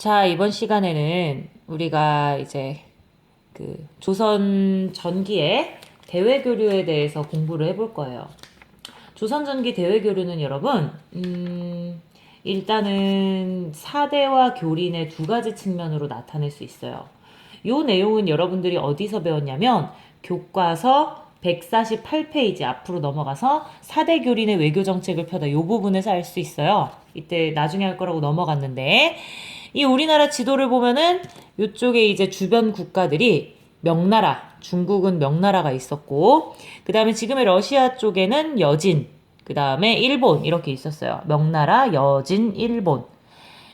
자, 이번 시간에는 우리가 이제 그 조선 전기의 대외교류에 대해서 공부를 해볼 거예요. 조선 전기 대외교류는 여러분, 일단은 사대와 교린의 두 가지 측면으로 나타낼 수 있어요. 요 내용은 여러분들이 어디서 배웠냐면 교과서 148페이지 앞으로 넘어가서 사대 교린의 외교 정책을 펴다 요 부분에서 알 수 있어요. 이때 나중에 할 거라고 넘어갔는데 이 우리나라 지도를 보면은 요쪽에 이제 주변 국가들이 명나라, 중국은 명나라가 있었고, 그 다음에 지금의 러시아 쪽에는 여진, 그 다음에 일본 이렇게 있었어요. 명나라, 여진, 일본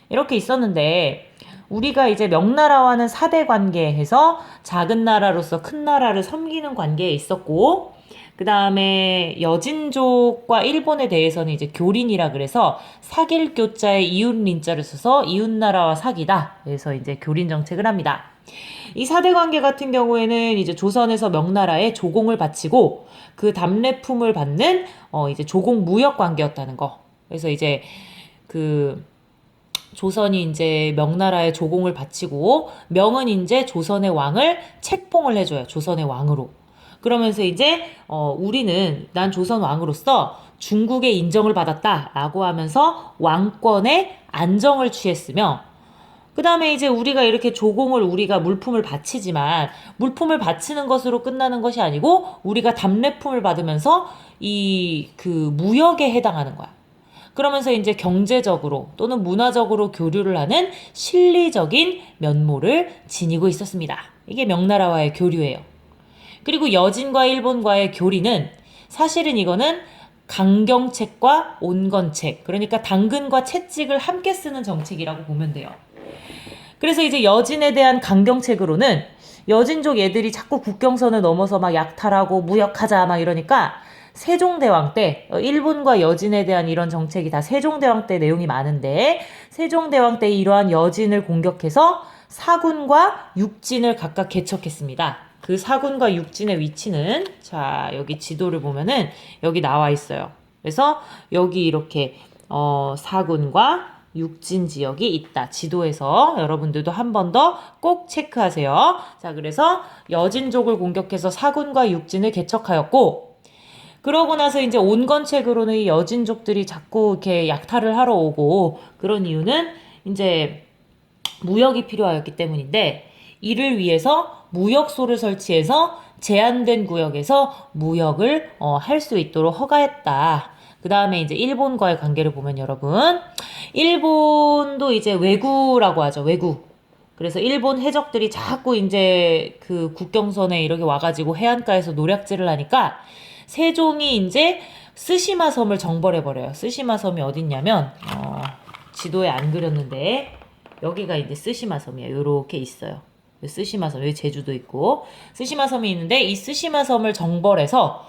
이렇게 있었는데 우리가 이제 명나라와는 사대 관계에서 작은 나라로서 큰 나라를 섬기는 관계에 있었고, 그 다음에 여진족과 일본에 대해서는 이제 교린이라 그래서 사귈 교자에 이웃린자를 써서 이웃나라와 사귀다. 그래서 이제 교린 정책을 합니다. 이 사대 관계 같은 경우에는 이제 조선에서 명나라에 조공을 바치고 그 답례품을 받는 이제 조공 무역 관계였다는 거. 그래서 이제 그 조선이 이제 명나라에 조공을 바치고 명은 이제 조선의 왕을 책봉을 해줘요. 조선의 왕으로. 그러면서 이제 우리는 난 조선 왕으로서 중국의 인정을 받았다라고 하면서 왕권의 안정을 취했으며 그 다음에 이제 우리가 이렇게 조공을 우리가 물품을 바치지만 물품을 바치는 것으로 끝나는 것이 아니고 우리가 답례품을 받으면서 이 그 무역에 해당하는 거야. 그러면서 이제 경제적으로 또는 문화적으로 교류를 하는 실리적인 면모를 지니고 있었습니다. 이게 명나라와의 교류예요. 그리고 여진과 일본과의 교리는 사실은 이거는 강경책과 온건책, 그러니까 당근과 채찍을 함께 쓰는 정책이라고 보면 돼요. 그래서 이제 여진에 대한 강경책으로는 여진족 애들이 자꾸 국경선을 넘어서 막 약탈하고 무역하자 막 이러니까 세종대왕 때 일본과 여진에 대한 이런 정책이 다 세종대왕 때 내용이 많은데 세종대왕 때 이러한 여진을 공격해서 사군과 육진을 각각 개척했습니다. 그 사군과 육진의 위치는 자 여기 지도를 보면은 여기 나와 있어요. 그래서 여기 이렇게 사군과 육진 지역이 있다. 지도에서 여러분들도 한 번 더 꼭 체크하세요. 자, 그래서 여진족을 공격해서 사군과 육진을 개척하였고, 그러고 나서 이제 온건책으로는 이 여진족들이 자꾸 이렇게 약탈을 하러 오고, 그런 이유는 이제 무역이 필요하였기 때문인데, 이를 위해서 무역소를 설치해서 제한된 구역에서 무역을 할 수 있도록 허가했다. 그 다음에 이제 일본과의 관계를 보면 여러분, 일본도 이제 왜구라고 하죠. 왜구. 그래서 일본 해적들이 자꾸 이제 그 국경선에 이렇게 와가지고 해안가에서 노략질을 하니까 세종이 이제 쓰시마 섬을 정벌해버려요. 쓰시마 섬이 어딨냐면, 지도에 안 그렸는데, 여기가 이제 쓰시마 섬이에요. 요렇게 있어요. 쓰시마 섬, 여기 제주도 있고, 쓰시마 섬이 있는데, 이 쓰시마 섬을 정벌해서,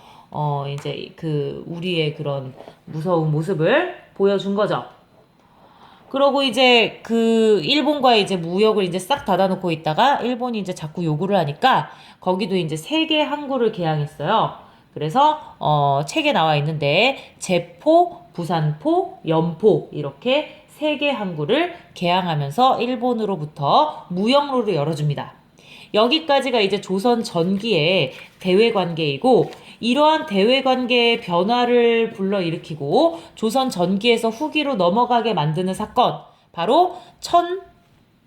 이제 그, 우리의 그런 무서운 모습을 보여준 거죠. 그러고 이제 그 일본과 이제 무역을 이제 싹 닫아놓고 있다가 일본이 이제 자꾸 요구를 하니까 거기도 이제 세계 항구를 개항했어요. 그래서 책에 나와 있는데 제포, 부산포, 연포 이렇게 세 개 항구를 개항하면서 일본으로부터 무역로를 열어줍니다. 여기까지가 이제 조선 전기의 대외 관계이고 이러한 대외 관계의 변화를 불러일으키고 조선 전기에서 후기로 넘어가게 만드는 사건 바로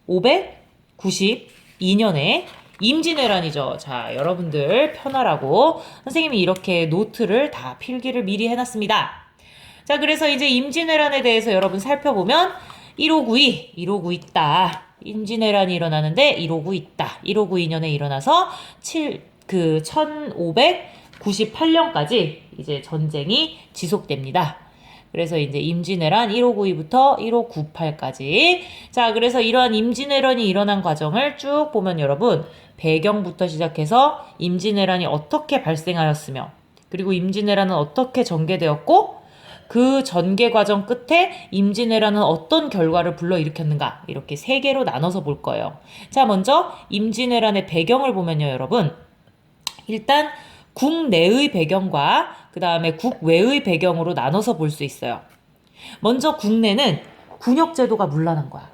1592년에 임진왜란이죠. 자, 여러분들 편하라고 선생님이 이렇게 노트를 다 필기를 미리 해놨습니다. 자, 그래서 이제 임진왜란에 대해서 여러분 살펴보면 1592 있다. 임진왜란이 일어나는데 1592 있다. 1592년에 일어나서 1598년까지 이제 전쟁이 지속됩니다. 그래서 이제 임진왜란 1592부터 1598까지. 자, 그래서 이러한 임진왜란이 일어난 과정을 쭉 보면 여러분, 배경부터 시작해서 임진왜란이 어떻게 발생하였으며, 그리고 임진왜란은 어떻게 전개되었고, 그 전개 과정 끝에 임진왜란은 어떤 결과를 불러일으켰는가 이렇게 세 개로 나눠서 볼 거예요. 자, 먼저 임진왜란의 배경을 보면요, 여러분. 일단 국내의 배경과 그 다음에 국외의 배경으로 나눠서 볼 수 있어요. 먼저 국내는 군역제도가 문란한 거야.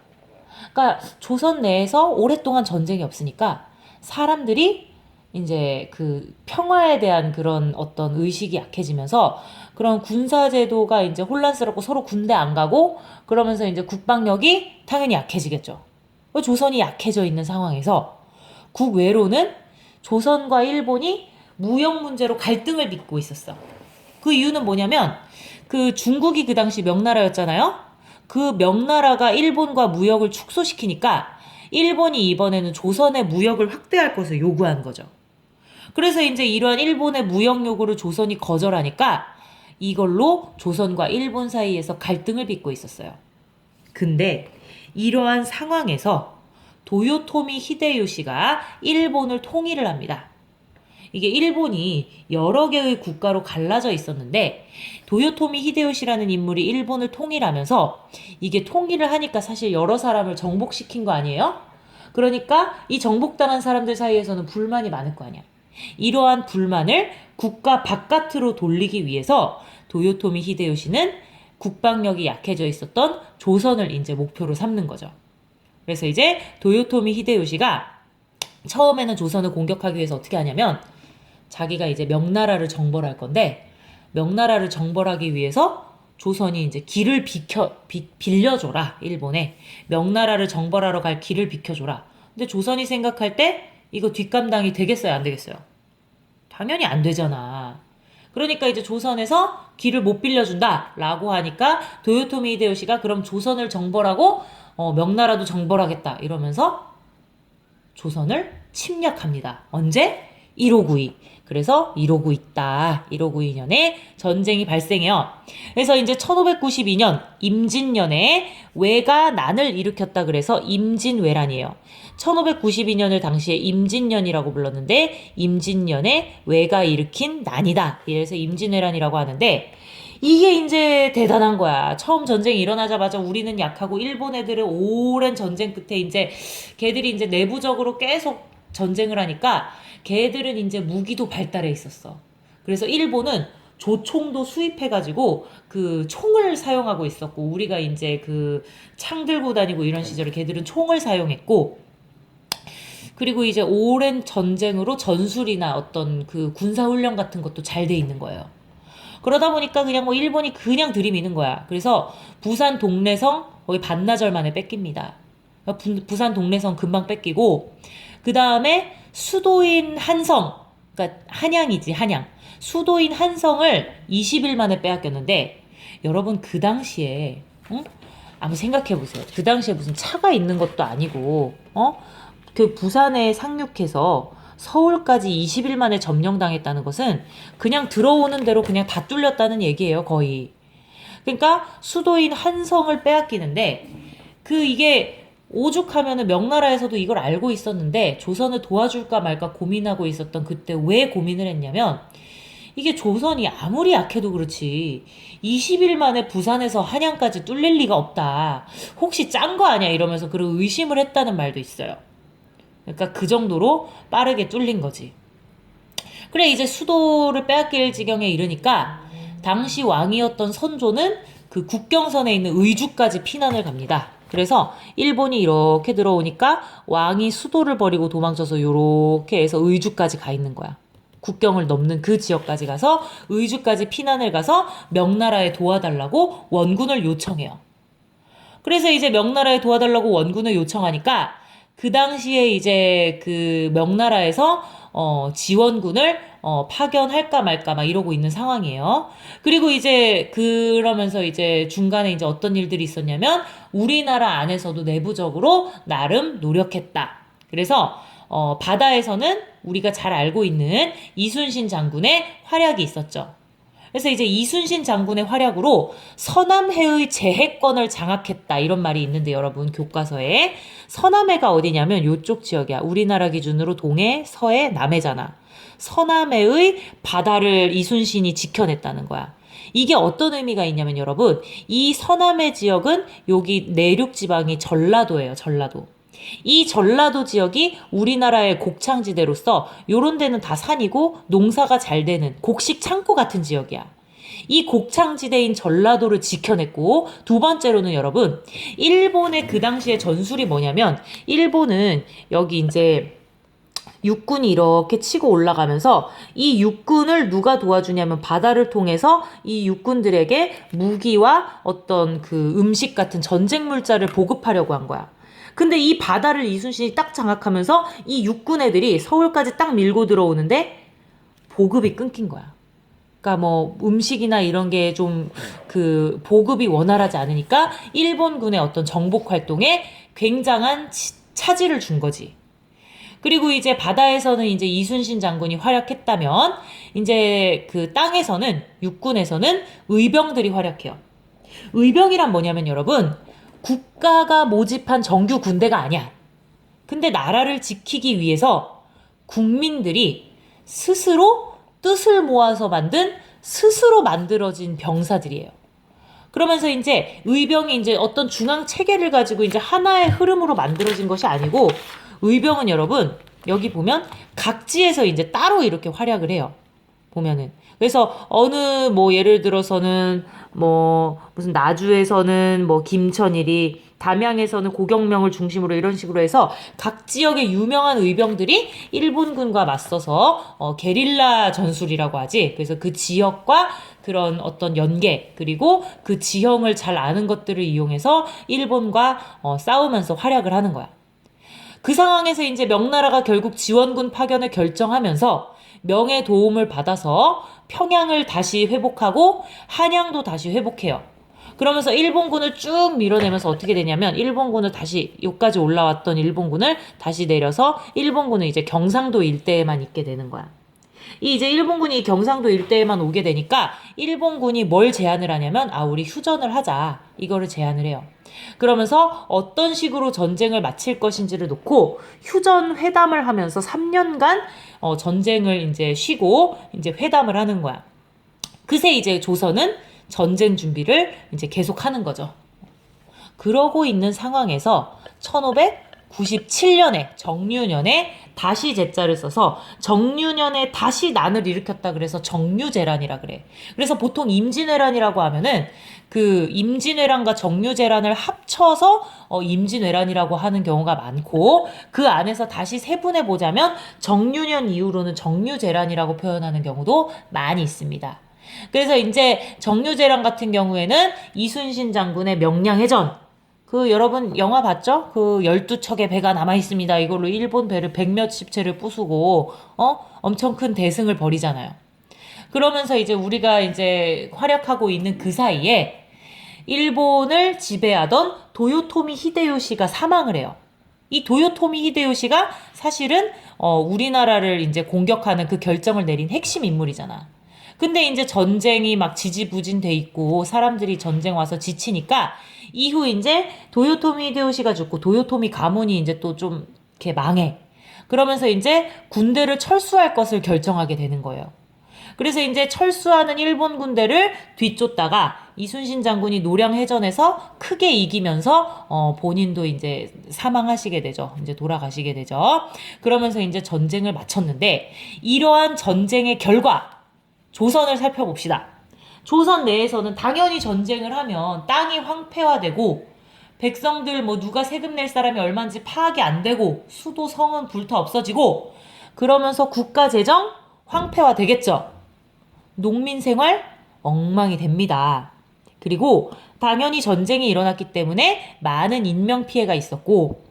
그러니까 조선 내에서 오랫동안 전쟁이 없으니까 사람들이 이제 그 평화에 대한 그런 어떤 의식이 약해지면서 그런 군사제도가 이제 혼란스럽고 서로 군대 안 가고 그러면서 이제 국방력이 당연히 약해지겠죠. 조선이 약해져 있는 상황에서 국외로는 조선과 일본이 무역 문제로 갈등을 빚고 있었어. 그 이유는 뭐냐면 그 중국이 그 당시 명나라였잖아요. 그 명나라가 일본과 무역을 축소시키니까 일본이 이번에는 조선의 무역을 확대할 것을 요구한 거죠. 그래서 이제 이러한 일본의 무역 요구를 조선이 거절하니까 이걸로 조선과 일본 사이에서 갈등을 빚고 있었어요. 근데 이러한 상황에서 도요토미 히데요시가 일본을 통일을 합니다. 이게 일본이 여러 개의 국가로 갈라져 있었는데 도요토미 히데요시라는 인물이 일본을 통일하면서 이게 통일을 하니까 사실 여러 사람을 정복시킨 거 아니에요? 그러니까 이 정복당한 사람들 사이에서는 불만이 많을 거 아니야. 이러한 불만을 국가 바깥으로 돌리기 위해서 도요토미 히데요시는 국방력이 약해져 있었던 조선을 이제 목표로 삼는 거죠. 그래서 이제 도요토미 히데요시가 처음에는 조선을 공격하기 위해서 어떻게 하냐면 자기가 이제 명나라를 정벌할 건데 명나라를 정벌하기 위해서 조선이 이제 길을 빌려줘라. 일본에 명나라를 정벌하러 갈 길을 비켜줘라. 근데 조선이 생각할 때 이거 뒷감당이 되겠어요, 안 되겠어요? 당연히 안 되잖아. 그러니까 이제 조선에서 길을 못 빌려준다 라고 하니까 도요토미 히데요시가 그럼 조선을 정벌하고 명나라도 정벌하겠다 이러면서 조선을 침략합니다. 언제? 1592. 그래서 1592년에 전쟁이 발생해요. 그래서 이제 1592년 임진년에 왜가 난을 일으켰다 그래서 임진왜란이에요. 1592년을 당시에 임진년이라고 불렀는데 임진년에 왜가 일으킨 난이다. 이래서 임진왜란이라고 하는데 이게 이제 대단한 거야. 처음 전쟁이 일어나자마자 우리는 약하고 일본 애들은 오랜 전쟁 끝에 이제 걔들이 이제 내부적으로 계속 전쟁을 하니까 걔들은 이제 무기도 발달해 있었어. 그래서 일본은 조총도 수입해가지고 그 총을 사용하고 있었고 우리가 이제 그 창 들고 다니고 이런 시절에 걔들은 총을 사용했고 그리고 이제 오랜 전쟁으로 전술이나 어떤 그 군사훈련 같은 것도 잘 돼 있는 거예요. 그러다 보니까 그냥 뭐 일본이 그냥 들이미는 거야. 그래서 부산 동래성 거의 반나절 만에 뺏깁니다. 부산 동래성 금방 뺏기고 그 다음에 수도인 한성, 그러니까 한양이지 한양. 수도인 한성을 20일 만에 빼앗겼는데 여러분 그 당시에 한번 생각해 보세요. 그 당시에 무슨 차가 있는 것도 아니고 그 부산에 상륙해서 서울까지 20일 만에 점령당했다는 것은 그냥 들어오는 대로 그냥 다 뚫렸다는 얘기예요, 거의. 그러니까 수도인 한성을 빼앗기는데 이게 오죽하면은 명나라에서도 이걸 알고 있었는데 조선을 도와줄까 말까 고민하고 있었던 그때 왜 고민을 했냐면 이게 조선이 아무리 약해도 그렇지 20일 만에 부산에서 한양까지 뚫릴 리가 없다. 혹시 짠 거 아니야? 이러면서 그런 의심을 했다는 말도 있어요. 그러니까 그 정도로 빠르게 뚫린 거지. 그래 이제 수도를 빼앗길 지경에 이르니까 당시 왕이었던 선조는 그 국경선에 있는 의주까지 피난을 갑니다. 그래서 일본이 이렇게 들어오니까 왕이 수도를 버리고 도망쳐서 요렇게 해서 의주까지 가 있는 거야. 국경을 넘는 그 지역까지 가서 의주까지 피난을 가서 명나라에 도와달라고 원군을 요청해요. 그래서 이제 명나라에 도와달라고 원군을 요청하니까 그 당시에 이제 그 명나라에서 지원군을 파견할까 말까 막 이러고 있는 상황이에요. 그리고 이제 그러면서 이제 중간에 이제 어떤 일들이 있었냐면 우리나라 안에서도 내부적으로 나름 노력했다. 그래서 바다에서는 우리가 잘 알고 있는 이순신 장군의 활약이 있었죠. 그래서 이제 이순신 장군의 활약으로 서남해의 제해권을 장악했다 이런 말이 있는데 여러분 교과서에 서남해가 어디냐면 요쪽 지역이야. 우리나라 기준으로 동해, 서해, 남해잖아. 서남해의 바다를 이순신이 지켜냈다는 거야. 이게 어떤 의미가 있냐면 여러분 이 서남해 지역은 여기 내륙 지방이 전라도예요. 전라도. 이 전라도 지역이 우리나라의 곡창지대로서 요런 데는 다 산이고 농사가 잘 되는 곡식 창고 같은 지역이야. 이 곡창지대인 전라도를 지켜냈고, 두 번째로는 여러분, 일본의 그 당시의 전술이 뭐냐면, 일본은 여기 이제 육군이 이렇게 치고 올라가면서 이 육군을 누가 도와주냐면 바다를 통해서 이 육군들에게 무기와 어떤 그 음식 같은 전쟁 물자를 보급하려고 한 거야. 근데 이 바다를 이순신이 딱 장악하면서 이 육군 애들이 서울까지 딱 밀고 들어오는데 보급이 끊긴 거야. 그러니까 뭐 음식이나 이런 게 좀 그 보급이 원활하지 않으니까 일본군의 어떤 정복 활동에 굉장한 차질을 준 거지. 그리고 이제 바다에서는 이제 이순신 장군이 활약했다면 이제 그 땅에서는 육군에서는 의병들이 활약해요. 의병이란 뭐냐면 여러분, 국가가 모집한 정규 군대가 아니야. 근데 나라를 지키기 위해서 국민들이 스스로 뜻을 모아서 스스로 만들어진 병사들이에요. 그러면서 이제 의병이 이제 어떤 중앙 체계를 가지고 이제 하나의 흐름으로 만들어진 것이 아니고, 의병은 여러분, 여기 보면 각지에서 이제 따로 이렇게 활약을 해요. 보면은. 그래서 어느 뭐 예를 들어서는 뭐 무슨 나주에서는 뭐 김천일이, 담양에서는 고경명을 중심으로 이런 식으로 해서 각 지역의 유명한 의병들이 일본군과 맞서서 게릴라 전술이라고 하지. 그래서 그 지역과 그런 어떤 연계, 그리고 그 지형을 잘 아는 것들을 이용해서 일본과 싸우면서 활약을 하는 거야. 그 상황에서 이제 명나라가 결국 지원군 파견을 결정하면서 명의 도움을 받아서 평양을 다시 회복하고 한양도 다시 회복해요. 그러면서 일본군을 쭉 밀어내면서 어떻게 되냐면, 일본군을 다시 여기까지 올라왔던 일본군을 다시 내려서 일본군은 이제 경상도 일대에만 있게 되는 거야. 이제 일본군이 경상도 일대에만 오게 되니까 일본군이 뭘 제안을 하냐면, 우리 휴전을 하자, 이거를 제안을 해요. 그러면서 어떤 식으로 전쟁을 마칠 것인지를 놓고 휴전 회담을 하면서 3년간 전쟁을 이제 쉬고 이제 회담을 하는 거야. 그새 이제 조선은 전쟁 준비를 이제 계속하는 거죠. 그러고 있는 상황에서 1597년에 정유년에 다시 제자를 써서 정유년에 다시 난을 일으켰다 그래서 정유재란이라 그래. 그래서 보통 임진왜란이라고 하면은 그 임진왜란과 정유재란을 합쳐서 임진왜란이라고 하는 경우가 많고, 그 안에서 다시 세분해 보자면 정유년 이후로는 정유재란이라고 표현하는 경우도 많이 있습니다. 그래서 이제 정유재란 같은 경우에는 이순신 장군의 명량해전, 그 여러분 영화 봤죠? 그 12척의 배가 남아있습니다. 이걸로 일본 배를 백몇십 채를 부수고 엄청 큰 대승을 벌이잖아요. 그러면서 이제 우리가 이제 활약하고 있는 그 사이에 일본을 지배하던 도요토미 히데요시가 사망을 해요. 이 도요토미 히데요시가 사실은 우리나라를 이제 공격하는 그 결정을 내린 핵심 인물이잖아. 근데 이제 전쟁이 막 지지부진돼 있고 사람들이 전쟁 와서 지치니까 이후 이제 도요토미 히데요시가 죽고 도요토미 가문이 이제 또 좀 이렇게 망해. 그러면서 이제 군대를 철수할 것을 결정하게 되는 거예요. 그래서 이제 철수하는 일본 군대를 뒤쫓다가 이순신 장군이 노량해전에서 크게 이기면서 본인도 이제 사망하시게 되죠. 이제 돌아가시게 되죠. 그러면서 이제 전쟁을 마쳤는데, 이러한 전쟁의 결과 조선을 살펴봅시다. 조선 내에서는 당연히 전쟁을 하면 땅이 황폐화되고 백성들 뭐 누가 세금 낼 사람이 얼마인지 파악이 안 되고 수도 성은 불타 없어지고, 그러면서 국가 재정 황폐화 되겠죠. 농민 생활 엉망이 됩니다. 그리고 당연히 전쟁이 일어났기 때문에 많은 인명 피해가 있었고,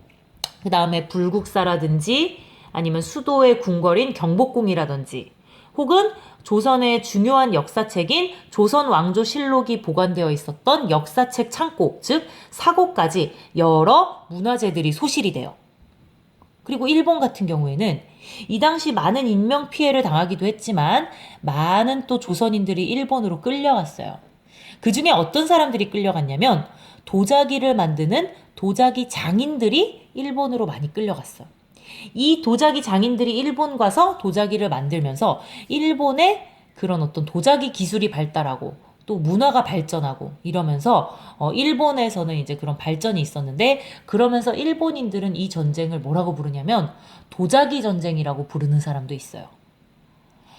그 다음에 불국사라든지 아니면 수도의 궁궐인 경복궁이라든지, 혹은 조선의 중요한 역사책인 조선왕조실록이 보관되어 있었던 역사책 창고, 즉 사고까지 여러 문화재들이 소실이 돼요. 그리고 일본 같은 경우에는 이 당시 많은 인명피해를 당하기도 했지만 많은 또 조선인들이 일본으로 끌려갔어요. 그 중에 어떤 사람들이 끌려갔냐면 도자기를 만드는 도자기 장인들이 일본으로 많이 끌려갔어요. 이 도자기 장인들이 일본 가서 도자기를 만들면서 일본의 그런 어떤 도자기 기술이 발달하고 또 문화가 발전하고 이러면서 일본에서는 이제 그런 발전이 있었는데, 그러면서 일본인들은 이 전쟁을 뭐라고 부르냐면 도자기 전쟁이라고 부르는 사람도 있어요.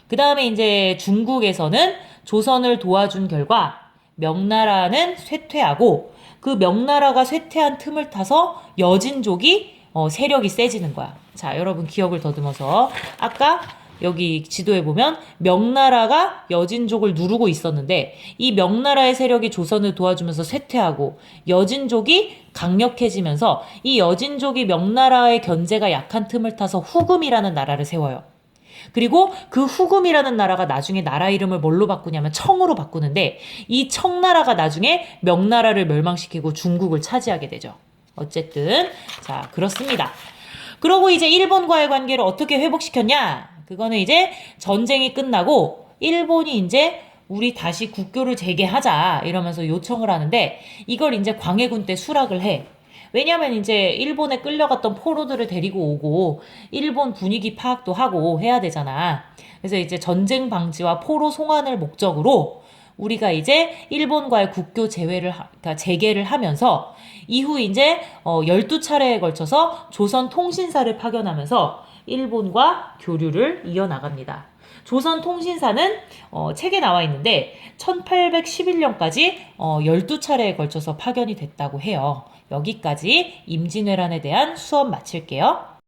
그 다음에 이제 중국에서는 조선을 도와준 결과 명나라는 쇠퇴하고 그 명나라가 쇠퇴한 틈을 타서 여진족이 세력이 세지는 거야. 자, 여러분 기억을 더듬어서 아까 여기 지도에 보면 명나라가 여진족을 누르고 있었는데 이 명나라의 세력이 조선을 도와주면서 쇠퇴하고 여진족이 강력해지면서 이 여진족이 명나라의 견제가 약한 틈을 타서 후금이라는 나라를 세워요. 그리고 그 후금이라는 나라가 나중에 나라 이름을 뭘로 바꾸냐면 청으로 바꾸는데 이 청나라가 나중에 명나라를 멸망시키고 중국을 차지하게 되죠. 어쨌든 자 그렇습니다. 그러고 이제 일본과의 관계를 어떻게 회복시켰냐? 그거는 이제 전쟁이 끝나고 일본이 이제 우리 다시 국교를 재개하자 이러면서 요청을 하는데 이걸 이제 광해군 때 수락을 해. 왜냐면 이제 일본에 끌려갔던 포로들을 데리고 오고 일본 분위기 파악도 하고 해야 되잖아. 그래서 이제 전쟁 방지와 포로 송환을 목적으로 우리가 이제 일본과의 국교 그러니까 재개를 하면서 이후 이제 12차례에 걸쳐서 조선 통신사를 파견하면서 일본과 교류를 이어나갑니다. 조선 통신사는 책에 나와 있는데 1811년까지 12차례에 걸쳐서 파견이 됐다고 해요. 여기까지 임진왜란에 대한 수업 마칠게요.